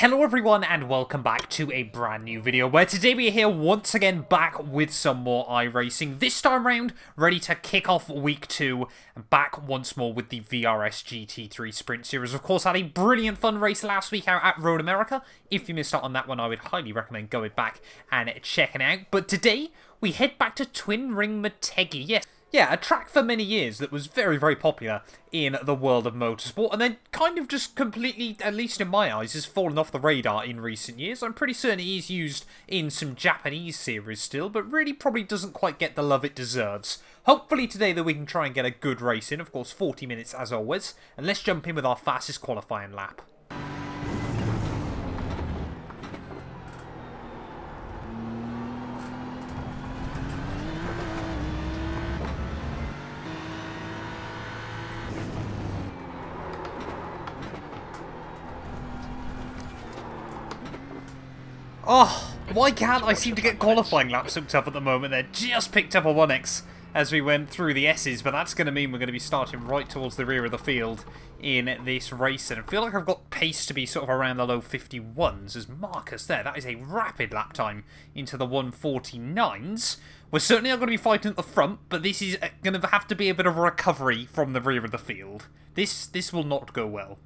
Hello everyone and welcome back to a brand new video where today we are here once again back with some more iRacing. This time round, ready to kick off week 2 and back once more with the VRS GT3 Sprint Series. Of course, had a brilliant fun race last week out at Road America. If you missed out on that one, I would highly recommend going back and checking out. But today, we head back to Twin Ring Motegi. Yes. Yeah, a track for many years that was very, very popular in the world of motorsport, and then kind of just completely, at least in my eyes, has fallen off the radar in recent years. I'm pretty certain it is used in some Japanese series still, but really probably doesn't quite get the love it deserves. Hopefully today that we can try and get a good race in, of course 40 minutes as always, and let's jump in with our fastest qualifying lap. Oh, why can't I seem to get qualifying laps hooked up at the moment? They just picked up a 1x as we went through the S's, but that's going to mean we're going to be starting right towards the rear of the field in this race. And I feel like I've got pace to be sort of around the low 51s as Marcus there. That is a rapid lap time into the 149s. We're certainly not going to be fighting at the front, but this is going to have to be a bit of a recovery from the rear of the field. This will not go well.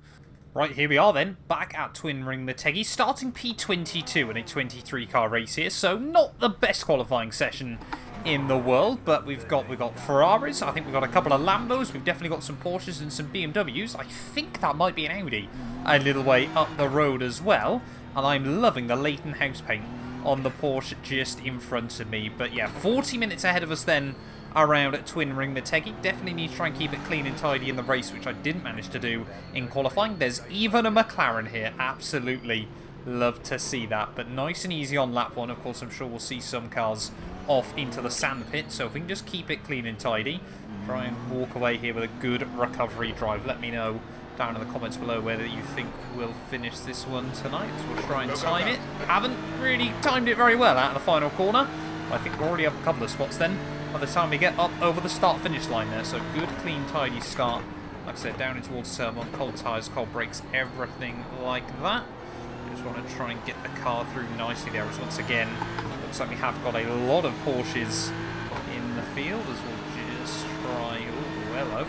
Right, here we are then, back at Twin Ring Motegi, starting P22 in a 23 car race here, so not the best qualifying session in the world, but we've got Ferraris, I think we've got a couple of Lambos, we've definitely got some Porsches and some BMWs, I think that might be an Audi a little way up the road as well, and I'm loving the Leighton house paint on the Porsche just in front of me, but yeah, 40 minutes ahead of us then, around at Twin Ring Motegi. Definitely need to try and keep it clean and tidy in the race, which I didn't manage to do in qualifying. There's even a McLaren here. Absolutely love to see that. But nice and easy on lap 1. Of course, I'm sure we'll see some cars off into the sand pit. So if we can just keep it clean and tidy, try and walk away here with a good recovery drive. Let me know down in the comments below whether you think we'll finish this one tonight. So we'll try and time it. Haven't really timed it very well out of the final corner. I think we're already up a couple of spots then by the time we get up over the start-finish line there. So good, clean, tidy start. Like I said, down in towards Sermon, cold tyres, cold brakes, everything like that. Just want to try and get the car through nicely there, as once again, looks like we have got a lot of Porsches in the field, as we'll just try... Oh, hello.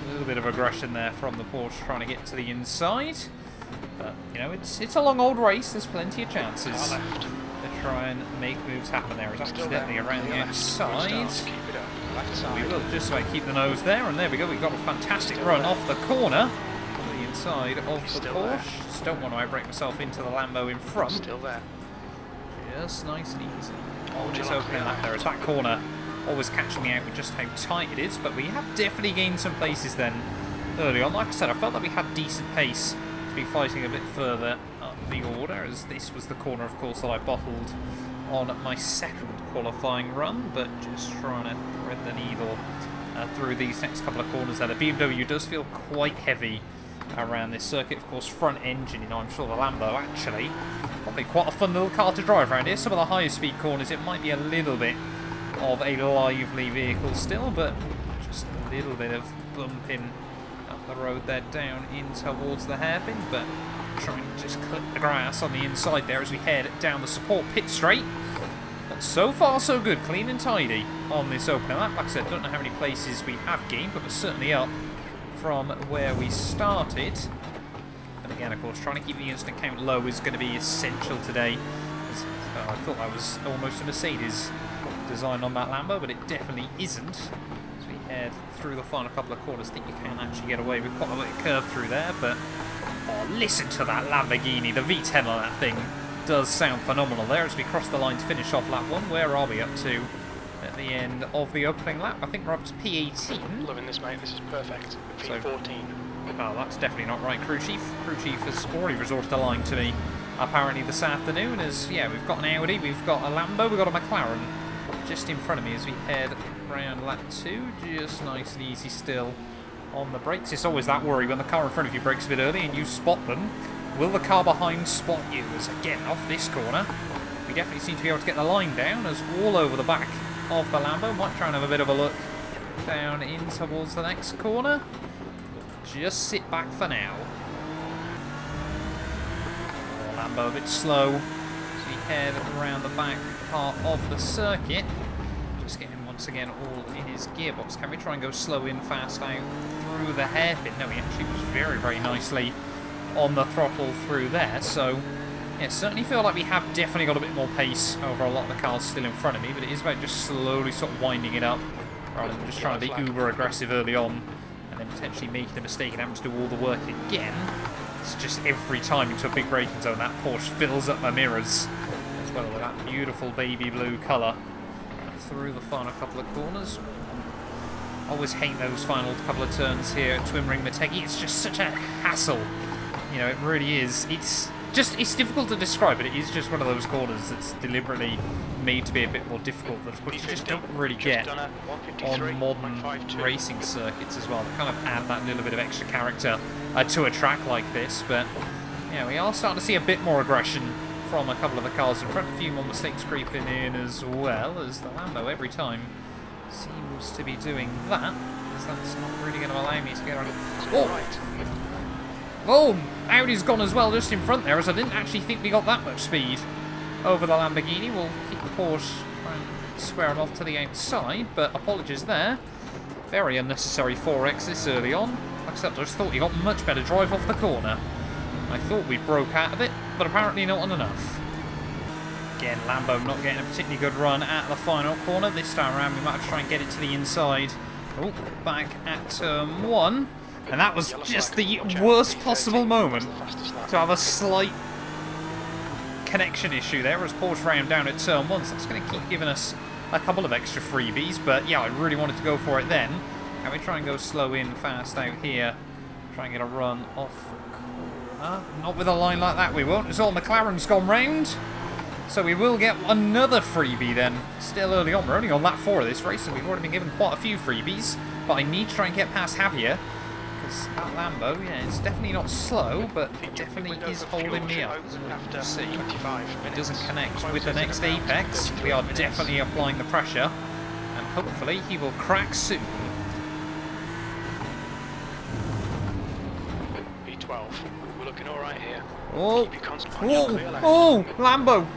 A little bit of aggression there from the Porsche trying to get to the inside. But, you know, it's a long old race, there's plenty of chances to try and make moves happen there. It's accidentally around the outside. We will just about keep the nose there, and there we go. We've got a fantastic run off the corner on the inside of the Porsche. Just don't want to outbrake myself into the Lambo in front. Still there. Just nice and easy. Just opening that there. It's that corner always catching me out with just how tight it is, but we have definitely gained some places then early on. Like I said, I felt like we had decent pace to be fighting a bit further up the order, as this was the corner, of course, that I bottled on my second qualifying run, but just trying to thread the needle through these next couple of corners there. The BMW does feel quite heavy around this circuit, of course, front engine, you know, I'm sure the Lambo actually probably quite a fun little car to drive around here. Some of the higher speed corners, it might be a little bit of a lively vehicle still, but just a little bit of bumping up the road there down in towards the hairpin, but trying to just clip the grass on the inside there as we head down the support pit straight. But so far so good, clean and tidy on this opening lap. Like I said, don't know how many places we have gained, but we're certainly up from where we started. But again, of course, trying to keep the instant count low is going to be essential today. I thought that was almost a Mercedes design on that Lambo, but it definitely isn't. As we head through the final couple of corners, I think you can actually get away with quite a bit of curve through there, but oh, listen to that Lamborghini. The V10 on that thing does sound phenomenal there as we cross the line to finish off lap 1. Where are we up to at the end of the opening lap? I think we're up to P18. Loving this, mate. This is perfect. P14. Oh, that's definitely not right, crew chief. Crew chief has already resorted to lying to me apparently this afternoon, as yeah, we've got an Audi, we've got a Lambo, we've got a McLaren just in front of me as we head round lap 2. Just nice and easy still on the brakes. It's always that worry when the car in front of you brakes a bit early and you spot them. Will the car behind spot you? As again, off this corner, we definitely seem to be able to get the line down, as all over the back of the Lambo. Might try and have a bit of a look down in towards the next corner. Just sit back for now. Lambo a bit slow. So we head around the back part of the circuit. Just getting once again all in his gearbox. Can we try and go slow in, fast out through the hairpin? No, he actually was very, very nicely on the throttle through there. So, yeah, certainly feel like we have definitely got a bit more pace over a lot of the cars still in front of me. But it is about just slowly sort of winding it up rather than just trying to be uber aggressive early on and then potentially making a mistake and having to do all the work again. It's just every time into a big braking zone that Porsche fills up my mirrors as well with that beautiful baby blue colour. Through the final couple of corners. Always hate those final couple of turns here at Twin Ring Motegi. It's just such a hassle. You know, it really is. It's difficult to describe, but it is just one of those corners that's deliberately made to be a bit more difficult, which you just don't really get on modern racing circuits as well. They kind of add that little bit of extra character to a track like this, but yeah, we are starting to see a bit more aggression from a couple of the cars in front. A few more mistakes creeping in as well, as the Lambo every time seems to be doing that, because that's not really going to allow me to get on. Oh, Audi's gone as well just in front there, as I didn't actually think we got that much speed over the Lamborghini. We'll keep the Porsche trying to square it off to the outside, but apologies there. Very unnecessary 4X this early on. Like I said, I just thought he got much better drive off the corner. I thought we broke out of it, but apparently not enough. Again, Lambo not getting a particularly good run at the final corner. This time around, we might have to try and get it to the inside. Oh, back at turn 1. And that was just the worst possible moment to have a slight connection issue there as Porsche ran down at turn 1. So that's going to keep giving us a couple of extra freebies. But yeah, I really wanted to go for it then. Can we try and go slow in, fast out here? Try and get a run off. Not with a line like that we won't. It's all McLaren's gone round. So we will get another freebie then. Still early on. We're only on lap 4 of this race, so we've already been given quite a few freebies. But I need to try and get past Javier, because that Lambo, yeah, it's definitely not slow, but it definitely is holding me up. As we can see, it doesn't connect with the next apex. We are definitely applying the pressure, and hopefully he will crack soon. B12. We're looking all right here. Oh, Lambo.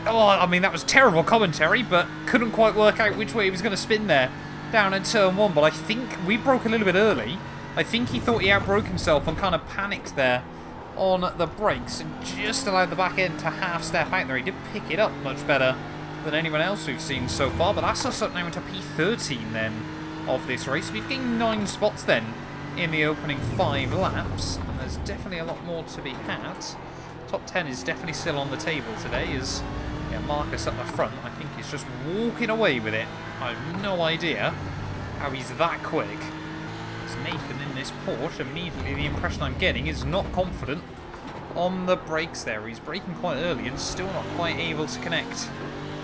Oh, I mean, that was terrible commentary, but couldn't quite work out which way he was going to spin there down at turn 1. But I think we broke a little bit early. I think he thought he outbroke himself and kind of panicked there on the brakes and just allowed the back end to half step out there. He did pick it up much better than anyone else we've seen so far, but that's us up now into P13 then of this race. We've gained 9 spots then in the opening 5 laps, and there's definitely a lot more to be had. Top 10 is definitely still on the table today, as yeah, Marcus up the front, I think he's just walking away with it. I have no idea how he's that quick. As Nathan in this Porsche, immediately the impression I'm getting is not confident on the brakes there. He's braking quite early and still not quite able to connect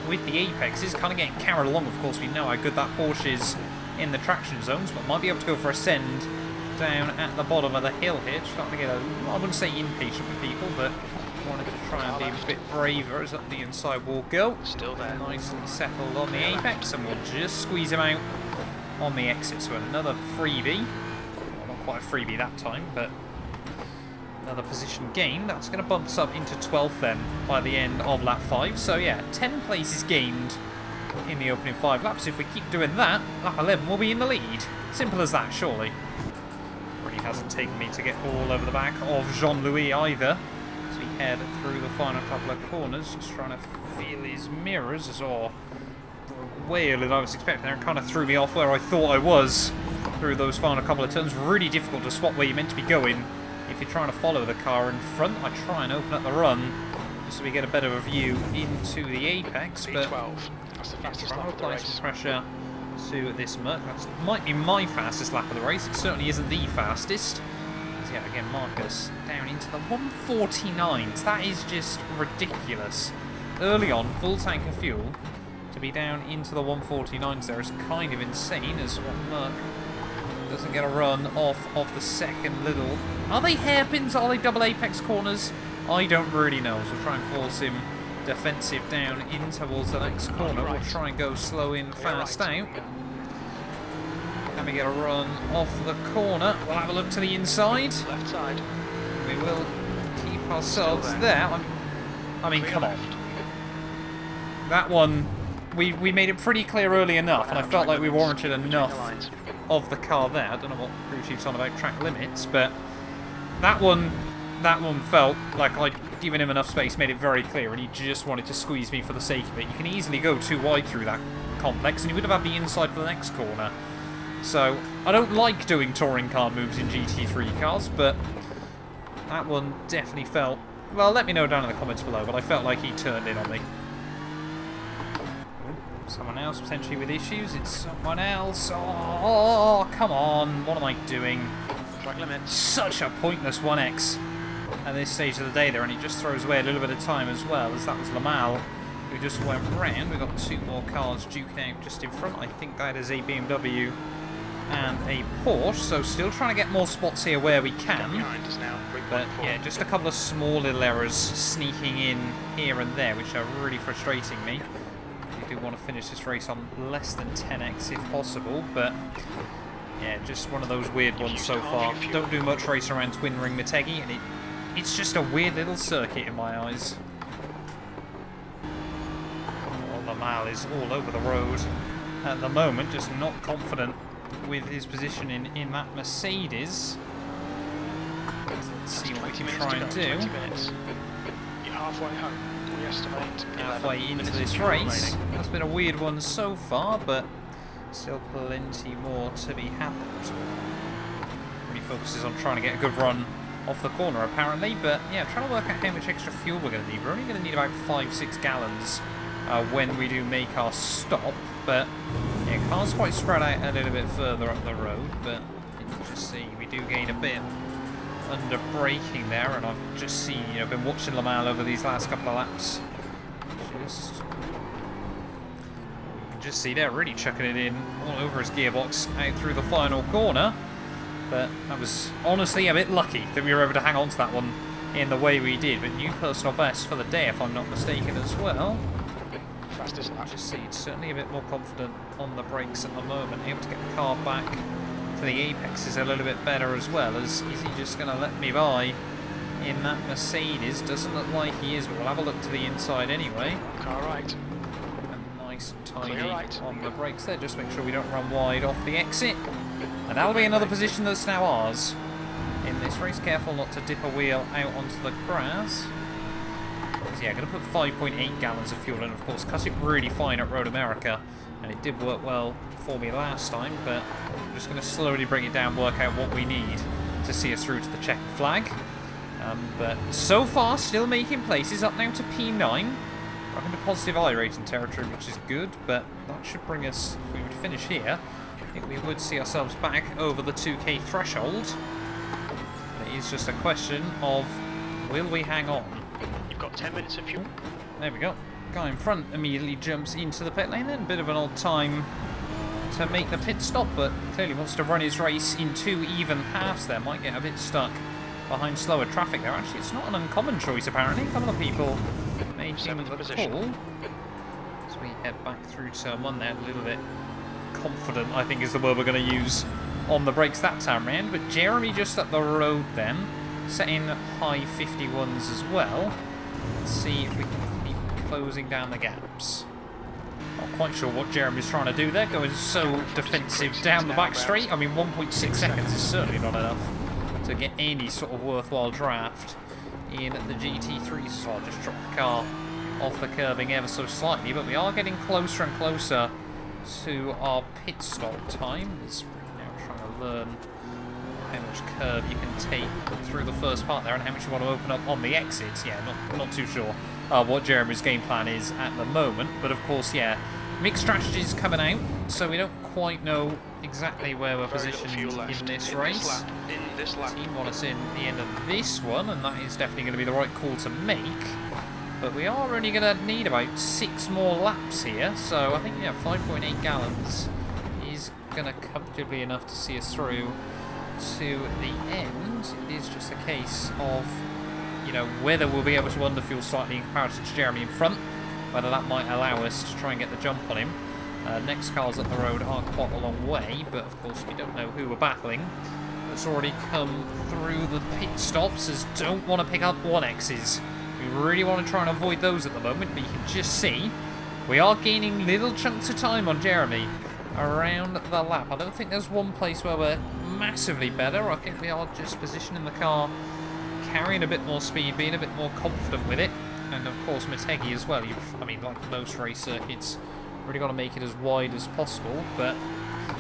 with the apexes. Kind of getting carried along, of course. We know how good that Porsche is in the traction zones, but might be able to go for a send down at the bottom of the hill here. Starting to get I wouldn't say impatient with people, but wanted to try and be a bit braver as up the inside will go. Still there. Nicely settled on the apex, and we'll just squeeze him out on the exit. So another freebie. Well, not quite a freebie that time, but another position gain. That's going to bump us up into 12th then by the end of lap 5. So yeah, 10 places gained in the opening 5 laps. If we keep doing that, lap 11 will be in the lead. Simple as that, surely. Really hasn't taken me to get all over the back of Jean-Louis either. As we head through the final couple of corners, just trying to feel his mirrors as all broke way earlier than I was expecting. It kind of threw me off where I thought I was through those final couple of turns. Really difficult to spot where you're meant to be going if you're trying to follow the car in front. I try and open up the run just so we get a better view into the apex, but That's the fastest trying to lap of the apply race. some pressure to this Merc. That might be my fastest lap of the race. It certainly isn't the fastest. So yeah, again, Marcus down into the 149s. That is just ridiculous. Early on, full tank of fuel, to be down into the 149s there is kind of insane, as Merc doesn't get a run off of the second little... Are they hairpins? Are they double apex corners? I don't really know, so we'll try and force him defensive down in towards the next corner. We'll try and go slow in, fast out. Can we get a run off the corner? We'll have a look to the inside. Left side. We will keep ourselves there. I mean, come on. That one, we made it pretty clear early enough, and I felt like we warranted enough of the car there. I don't know what crew chief's on about track limits, but that one felt like I'd given him enough space, made it very clear, and he just wanted to squeeze me for the sake of it. You can easily go too wide through that complex, and you would have had the inside for the next corner. So, I don't like doing touring car moves in GT3 cars, but that one definitely felt... Well, let me know down in the comments below, but I felt like he turned in on me. Someone else potentially with issues. It's someone else. Oh, come on. What am I doing? Track limits. Such a pointless 1X at this stage of the day there, and he just throws away a little bit of time as well, as that was Lemans who just went round. We've got two more cars duking out just in front. I think that is a BMW and a Porsche, so still trying to get more spots here where we can. Behind us now. But yeah, just a couple of small little errors sneaking in here and there, which are really frustrating me. I do want to finish this race on less than 10x if possible, but yeah, just one of those weird ones so far. Don't do much race around Twin Ring Motegi, and it's just a weird little circuit in my eyes. Oh, Lemans is all over the road at the moment, just not confident with his positioning in that Mercedes. Let's see what we can try and do. 20 minutes. You're halfway home. We estimate Halfway into this race. That's been a weird one so far, but still plenty more to be happened. Really focuses on trying to get a good run off the corner apparently, but yeah, trying to work out how much extra fuel we're going to need. We're only going to need about 5-6 gallons when we do make our stop, but yeah, car's quite spread out a little bit further up the road, but you can just see we do gain a bit under braking there, and I've just seen, you know, been watching Lemans over these last couple of laps. You can just see there, really chucking it in all over his gearbox out through the final corner. But that was honestly a bit lucky that we were able to hang on to that one in the way we did. But new personal best for the day, if I'm not mistaken, as well. Fastest lap. Just see, certainly a bit more confident on the brakes at the moment, able to get the car back to the apex is a little bit better as well. Is he just going to let me by in that Mercedes? Doesn't look like he is, but we'll have a look to the inside anyway. Car right. And nice and tidy right. on the brakes there. Just make sure we don't run wide off the exit. And that'll be another position that's now ours in this race. Careful not to dip a wheel out onto the grass. So yeah, going to put 5.8 gallons of fuel in, of course, cut it really fine at Road America, and it did work well for me last time, but I'm just going to slowly bring it down, work out what we need to see us through to the checkered flag. But so far, still making places, up now to P9. Back into positive iRacing territory, which is good, but that should bring us, if we would finish here, I think we would see ourselves back over the 2k threshold. It is just a question of, will we hang on? You've got 10 minutes of fuel. There we go. Guy in front immediately jumps into the pit lane then. Bit of an odd time to make the pit stop, but clearly wants to run his race in two even halves there. Might get a bit stuck behind slower traffic there. Actually, it's not an uncommon choice apparently. A couple of people making the call. As we head back through turn one there, a little bit confident, I think is the word we're going to use on the brakes that time round. But Jeremy just up the road then, setting high 51s as well. Let's see if we can keep closing down the gaps. Not quite sure what Jeremy's trying to do there, going so defensive down the back straight. I mean, 1.6 seconds is certainly not enough to get any sort of worthwhile draft in the GT3. So I'll just drop the car off the curbing ever so slightly, but we are getting closer and closer to our pit stop time. As we're now trying to learn how much curb you can take through the first part there and how much you want to open up on the exits. Yeah, not too sure what Jeremy's game plan is at the moment, but of course, yeah, mixed strategies coming out, so we don't quite know exactly where we're positioned in this race. Team want us in the end of this one, and that is definitely going to be the right call to make. But we are only going to need about 6 more laps here, so I think, yeah, 5.8 gallons is going to comfortably enough to see us through to the end. It is just a case of, you know, whether we'll be able to underfuel slightly in comparison to Jeremy in front, whether that might allow us to try and get the jump on him. Next cars up the road are quite a long way, but of course we don't know who we're battling that's already come through the pit stops as don't want to pick up 1Xs. We really want to try and avoid those at the moment, but you can just see we are gaining little chunks of time on Jeremy around the lap. I don't think there's one place where we're massively better. I think we are just positioning the car, carrying a bit more speed, being a bit more confident with it. And of course Motegi as well. I mean, like most race circuits, really got to make it as wide as possible. But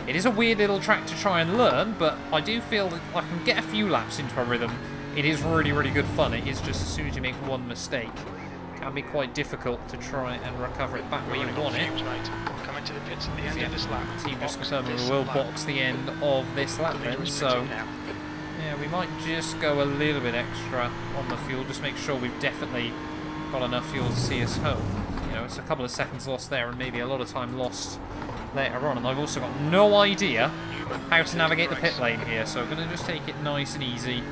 it is a weird little track to try and learn, but I do feel that I can get a few laps into a rhythm. It is really, really good fun. It is just as soon as you make one mistake, it can be quite difficult to try and recover it back where you want it. Coming to the pits at the end of this lap. The team just confirmed we will box the end of this lap then, so yeah, we might just go a little bit extra on the fuel, just make sure we've definitely got enough fuel to see us home. You know, it's a couple of seconds lost there and maybe a lot of time lost later on, and I've also got no idea how to navigate the pit lane here, so I'm going to just take it nice and easy.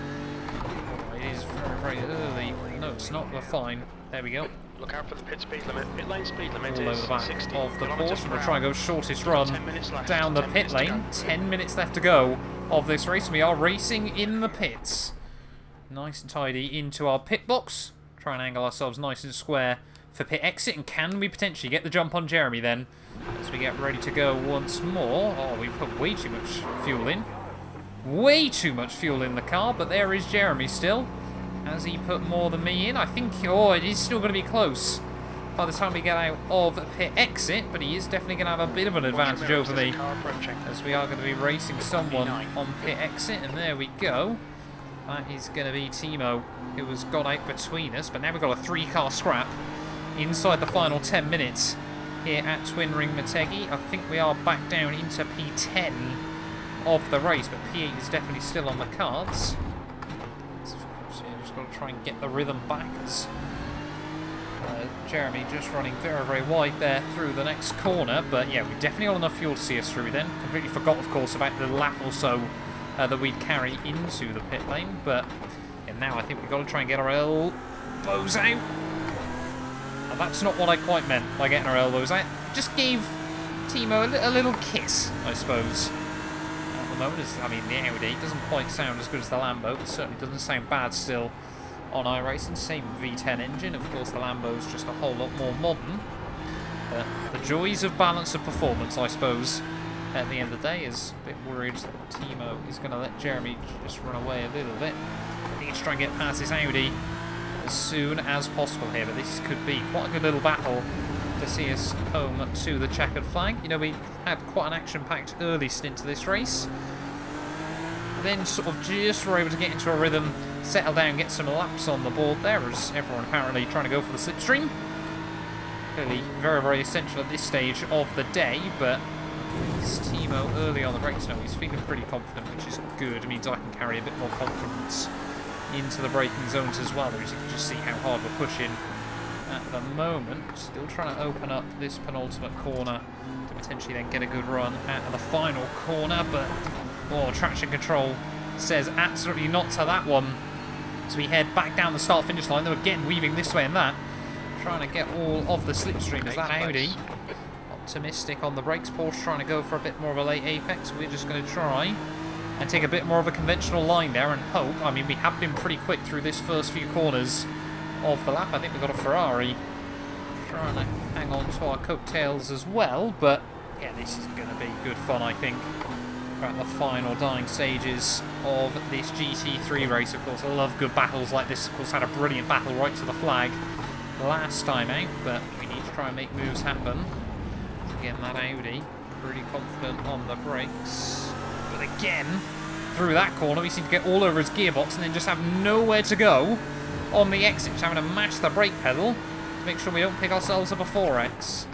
It is very, very early. No, it's not. We're fine. There we go. Look out for the pit speed limit. Pit lane speed limit all over the back of the course. We'll try and go shortest run down the pit lane. 10 minutes left to go of this race. We are racing in the pits. Nice and tidy into our pit box. Try and angle ourselves nice and square for pit exit. And can we potentially get the jump on Jeremy then as we get ready to go once more? Oh, we've put way too much fuel in. Way too much fuel in the car, but there is Jeremy still. Has he put more than me in? I think, oh, it is still going to be close by the time we get out of pit exit, but he is definitely going to have a bit of an advantage over me as we are going to be racing someone on pit exit, and there we go. That is going to be Timo, who has got out between us, but now we've got a 3-car scrap inside the final 10 minutes here at Twin Ring Motegi. I think we are back down into P10 of the race, but P8 is definitely still on the cards. Got to try and get the rhythm back as Jeremy just running very, very wide there through the next corner. But yeah, we definitely got enough fuel to see us through then. Completely forgot, of course, about the lap or so that we'd carry into the pit lane. But yeah, now I think we've got to try and get our elbows out. Now, that's not what I quite meant by getting our elbows out. Just gave Timo a little kiss, I suppose. Moment is, I mean, the Audi doesn't quite sound as good as the Lambo. It certainly doesn't sound bad still on iRacing. Same V10 engine. Of course, the Lambo's just a whole lot more modern. But the joys of balance of performance, I suppose, at the end of the day, is a bit worried that Timo is going to let Jeremy just run away a little bit. I think he's trying to get past this Audi as soon as possible here. But this could be quite a good little battle to see us home to the checkered flag. You know, we had quite an action-packed early stint to this race. Then sort of just were able to get into a rhythm, settle down, get some laps on the board there, as everyone apparently trying to go for the slipstream. Clearly very, very essential at this stage of the day, but it's Timo early on the brakes now. He's feeling pretty confident, which is good. It means I can carry a bit more confidence into the braking zones as well. As you can just see how hard we're pushing at the moment. Still trying to open up this penultimate corner to potentially then get a good run at the final corner, but oh, traction control says absolutely not to that one. So we head back down the start-finish line. They're again weaving this way and that, trying to get all of the slipstream as that Audi. Optimistic on the brakes. Porsche trying to go for a bit more of a late apex. We're just going to try and take a bit more of a conventional line there and hope. I mean, we have been pretty quick through this first few corners of the lap. I think we've got a Ferrari trying to hang on to our coattails as well, but yeah, this is going to be good fun, I think. We're at the final dying stages of this GT3 race. Of course, I love good battles like this. Of course, had a brilliant battle right to the flag last time out, but we need to try and make moves happen. Again, that Audi pretty confident on the brakes, but again, through that corner, we seem to get all over his gearbox and then just have nowhere to go on the exit, just having to mash the brake pedal to make sure we don't pick ourselves up a 4X.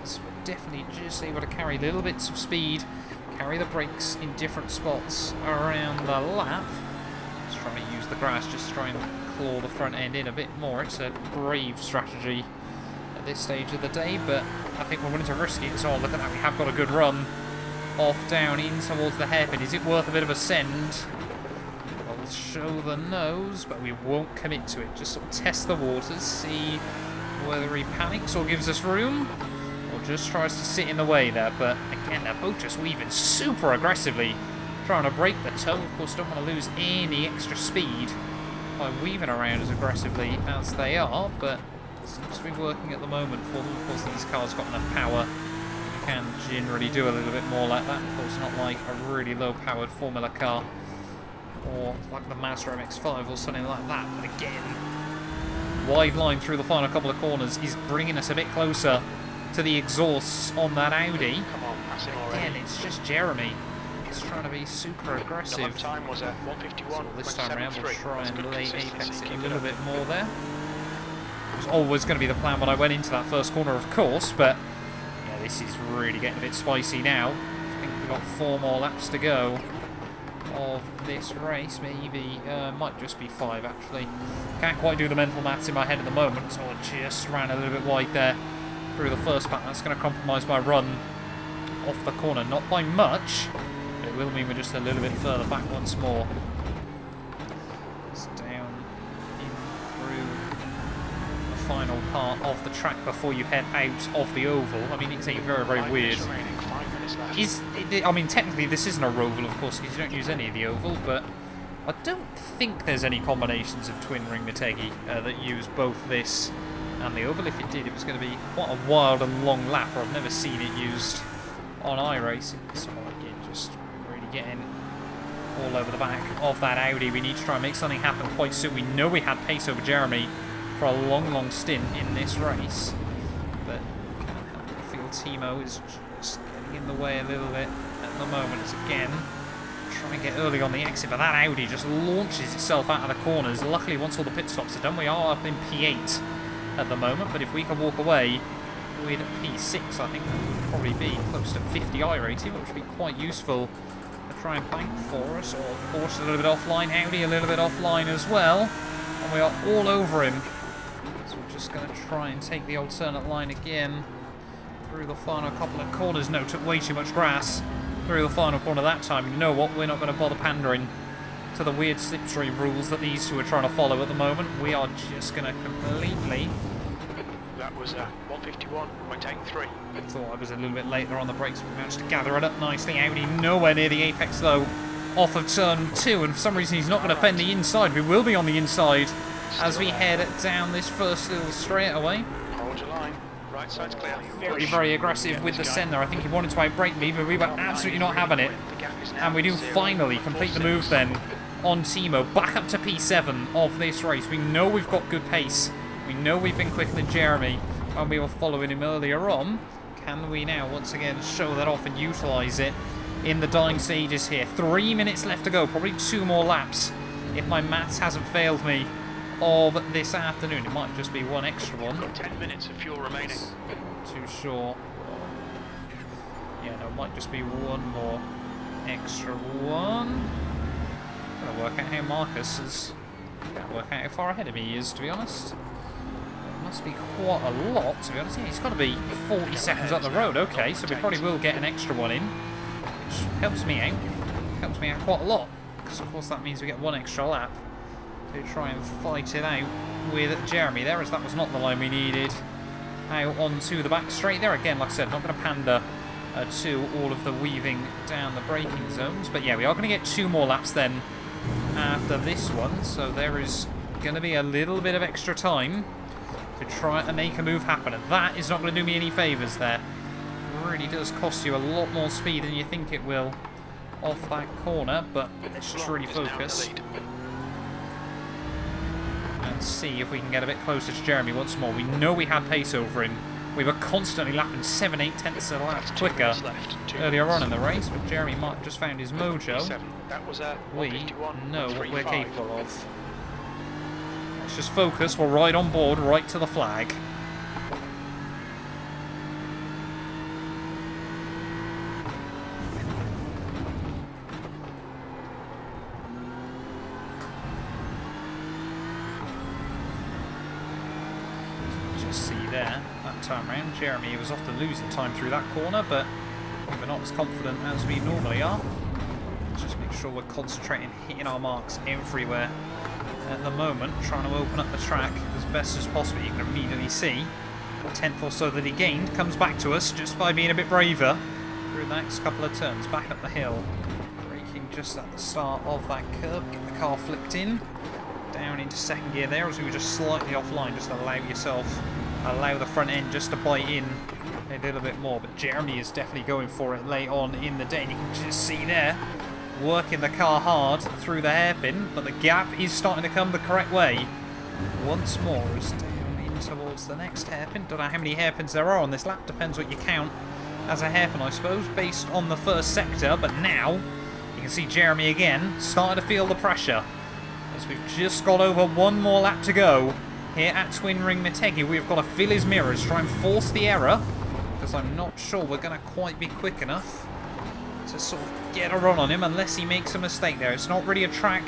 So we're definitely just able to carry little bits of speed, carry the brakes in different spots around the lap. Just trying to use the grass, just trying to claw the front end in a bit more. It's a brave strategy at this stage of the day, but I think we're willing to risk it. So look at that, we have got a good run off down in towards the hairpin. Is it worth a bit of a send? We'll show the nose, but we won't commit to it. Just sort of test the waters, see whether he panics or gives us room, or just tries to sit in the way there. But again, they're both just weaving super aggressively trying to break the toe. Of course, don't want to lose any extra speed by weaving around as aggressively as they are, but it seems to be working at the moment for them. Of course, these cars got enough power. You can generally do a little bit more like that. Of course, not like a really low-powered Formula car or like the Mazda MX-5 or something like that. But again, wide line through the final couple of corners is bringing us a bit closer to the exhausts on that Audi. Come on, that's him already. Again, it's just Jeremy. He's trying to be super aggressive. The time was 1:51. So this time around, we'll try and lay Apex it a little bit more there. It was always going to be the plan when I went into that first corner, of course, but yeah, this is really getting a bit spicy now. I think we've got 4 more laps to go of this race, maybe, might just be 5 actually. Can't quite do the mental maths in my head at the moment, so I just ran a little bit wide there through the first pack. That's going to compromise my run off the corner, not by much, but it will mean we're just a little bit further back once more. It's down in through the final part of the track before you head out of the oval. I mean, it's a very, very weird... I mean, technically this isn't a roval, of course, because you don't use any of the oval, but I don't think there's any combinations of twin ring Motegi that use both this and the oval. If it did, it was going to be quite a wild and long lap, or I've never seen it used on iRacing. So again, just really getting all over the back of that Audi. We need to try and make something happen quite soon. We know we had pace over Jeremy for a long, long stint in this race, but I feel Timo is just getting in the way a little bit at the moment. It's again trying to get early on the exit, but that Audi just launches itself out of the corners. Luckily, once all the pit stops are done, we are up in P8 at the moment, but if we can walk away with P6, I think that would probably be close to 50 iRating, which would be quite useful to try and bank for us. Or of course a little bit offline, Audi a little bit offline as well, and we are all over him. So we're just going to try and take the alternate line again through the final couple of corners. No, took way too much grass through the final corner that time. You know what, we're not going to bother pandering to the weird slipstream rules that these two are trying to follow at the moment. We are just going to completely... That was 1:51, we're taking 3. I thought I was a little bit later on the brakes, but we managed to gather it up nicely. Audi nowhere near the apex though, off of turn 2, and for some reason he's not going to fend the inside. We will be on the inside as we head down this first little straightaway. Hold your line, right side's clear. Very, very aggressive with the sender. I think he wanted to outbrake me, but we were absolutely not having it. And we do finally complete the move then on Timo, back up to P7 of this race. We know we've got good pace. We know we've been quicker than Jeremy when we were following him earlier on. Can we now once again show that off and utilise it in the dying stages here? 3 minutes left to go, probably 2 more laps if my maths hasn't failed me of this afternoon. It might just be 1 extra one. 10 minutes of fuel remaining. Too sure. Yeah, no, it might just be 1 more extra one. I'm going to work out how Marcus is. Work out how far ahead of me he is, to be honest. Must be quite a lot, to be honest. Yeah, he's got to be 40 seconds up the road. Okay, so we probably will get an extra one in, which helps me out. Helps me out quite a lot, because of course that means we get 1 extra lap to try and fight it out with Jeremy there, as that was not the line we needed. Out onto the back straight there again. Like I said, not going to pander to all of the weaving down the braking zones, but yeah, we are going to get 2 more laps then after this one, so there is going to be a little bit of extra time to try and make a move happen, and that is not going to do me any favours there. It really does cost you a lot more speed than you think it will off that corner, but let's just really focus and see if we can get a bit closer to Jeremy once more. We know we had pace over him. We were constantly lapping 7-8 tenths of a lap quicker earlier on in the race, but Jeremy might have just found his mojo. We know what we're capable of. Let's just focus. We'll ride on board right to the flag. Just see there, that time round, Jeremy was often losing time through that corner, but we're not as confident as we normally are. Let's just make sure we're concentrating, hitting our marks everywhere at the moment, trying to open up the track as best as possible. You can immediately see the 10th or so that he gained comes back to us just by being a bit braver through the next couple of turns. Back up the hill, braking Braking just at the start of that curb. Get the car flicked in. Down into second gear there as we were just slightly offline. Just allow the front end just to bite in a little bit more. But Jeremy is definitely going for it late on in the day. And you can just see there, working the car hard through the hairpin. But the gap is starting to come the correct way. Once more as down in towards the next hairpin. Don't know how many hairpins there are on this lap. Depends what you count as a hairpin, I suppose, based on the first sector. But now, you can see Jeremy again starting to feel the pressure. As we've just got over one more lap to go here at Twin Ring Motegi. We've got to fill his mirrors, try and force the error, because I'm not sure we're going to quite be quick enough to sort of get a run on him unless he makes a mistake there. It's not really a track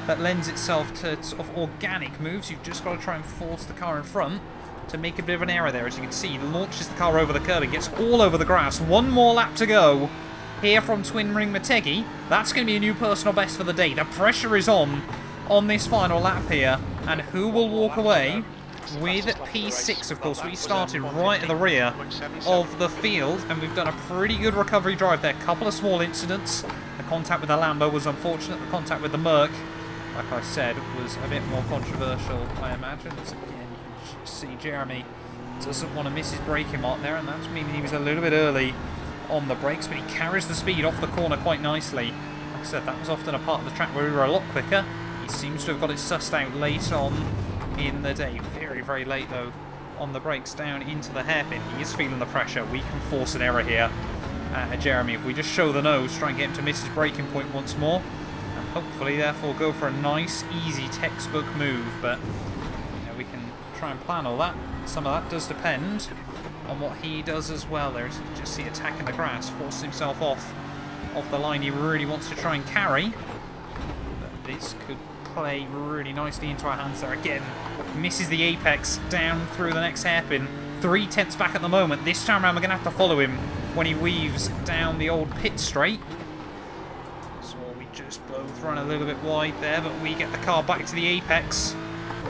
that lends itself to sort of organic moves. You've just got to try and force the car in front to make a bit of an error there. As you can see, he launches the car over the curb. It gets all over the grass. One more lap to go here from Twin Ring Motegi. That's going to be a new personal best for the day. The pressure is on this final lap here. And who will walk away with P6? Of course, we started right at the rear of the field, and we've done a pretty good recovery drive there. A couple of small incidents. The contact with the Lambo was unfortunate. The contact with the Merc, like I said, was a bit more controversial, I imagine. As again, you can see Jeremy doesn't want to miss his braking mark there, and that's meaning he was a little bit early on the brakes, but he carries the speed off the corner quite nicely. Like I said, that was often a part of the track where we were a lot quicker. He seems to have got it sussed out late on in the day. Very, very late, though, on the brakes down into the hairpin. He is feeling the pressure. We can force an error here. Jeremy, if we just show the nose, try and get him to miss his braking point once more, and hopefully, therefore, go for a nice, easy textbook move. But we can try and plan all that. Some of that does depend on what he does as well. There, as you can just see, attacking the grass, forces himself off the line he really wants to try and carry. But this could play really nicely into our hands there. Again, misses the apex down through the next hairpin. 3/10 back at the moment. This time around, we're going to have to follow him when he weaves down the old pit straight. So we just both run a little bit wide there, but we get the car back to the apex.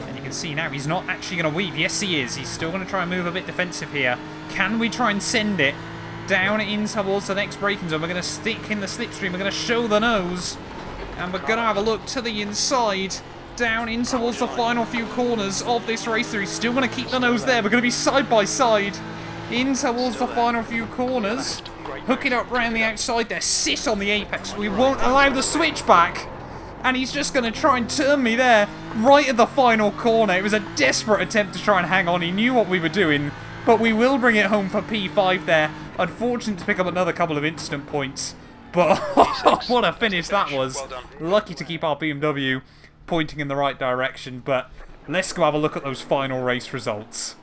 And you can see now he's not actually going to weave. Yes, he is. He's still going to try and move a bit defensive here. Can we try and send it down in towards the next braking zone? We're going to stick in the slipstream. We're going to show the nose. And we're going to have a look to the inside, down in towards the final few corners of this race. He's still going to keep the nose there. We're going to be side by side in towards the final few corners. Hook it up round the outside there. Sit on the apex. We won't allow the switch back. And he's just going to try and turn me there right at the final corner. It was a desperate attempt to try and hang on. He knew what we were doing. But we will bring it home for P5 there. Unfortunate to pick up another couple of instant points. But what a finish that was. Lucky to keep our BMW pointing in the right direction. But let's go have a look at those final race results.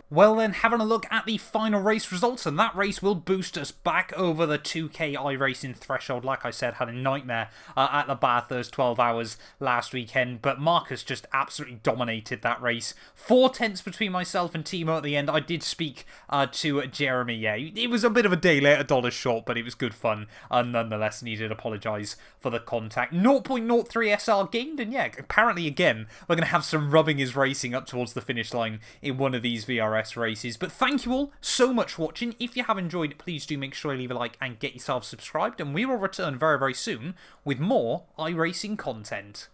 Well then, having a look at the final race results, and that race will boost us back over the 2K iRacing threshold. Like I said, had a nightmare at the Bathurst 12 hours last weekend, but Marcus just absolutely dominated that race. 4/10 between myself and Timo at the end. I did speak to Jeremy, yeah. It was a bit of a day late, $1 short, but it was good fun. Nonetheless, needed to apologise for the contact. 0.03 SR gained, and yeah, apparently again, we're going to have some rubbing his racing up towards the finish line in one of these VRS races. But thank you all so much for watching. If you have enjoyed, please do make sure you leave a like and get yourself subscribed, and we will return very, very soon with more iRacing content.